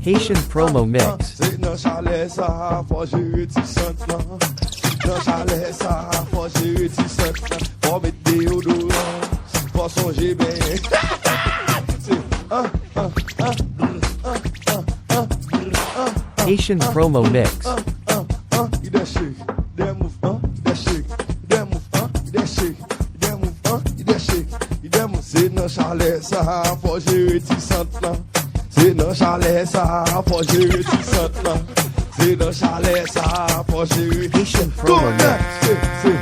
Haitian promo mix. C'est dans chalet ça, faut gérer réticente là. Dans chalet ça, faut gérer réticente là. Faut mettre déodorant, faut songer bien. Haitian promo mix. You that shake, that move, you that shake, that move, you that shake, that move, you that shake, you that move. C'est dans chalet ça, faut gérer réticente là. C'est dans chalet ça, faut gérer réticente là. C'est dans chalet ça, faut gérer. Haitian promo mix. C'est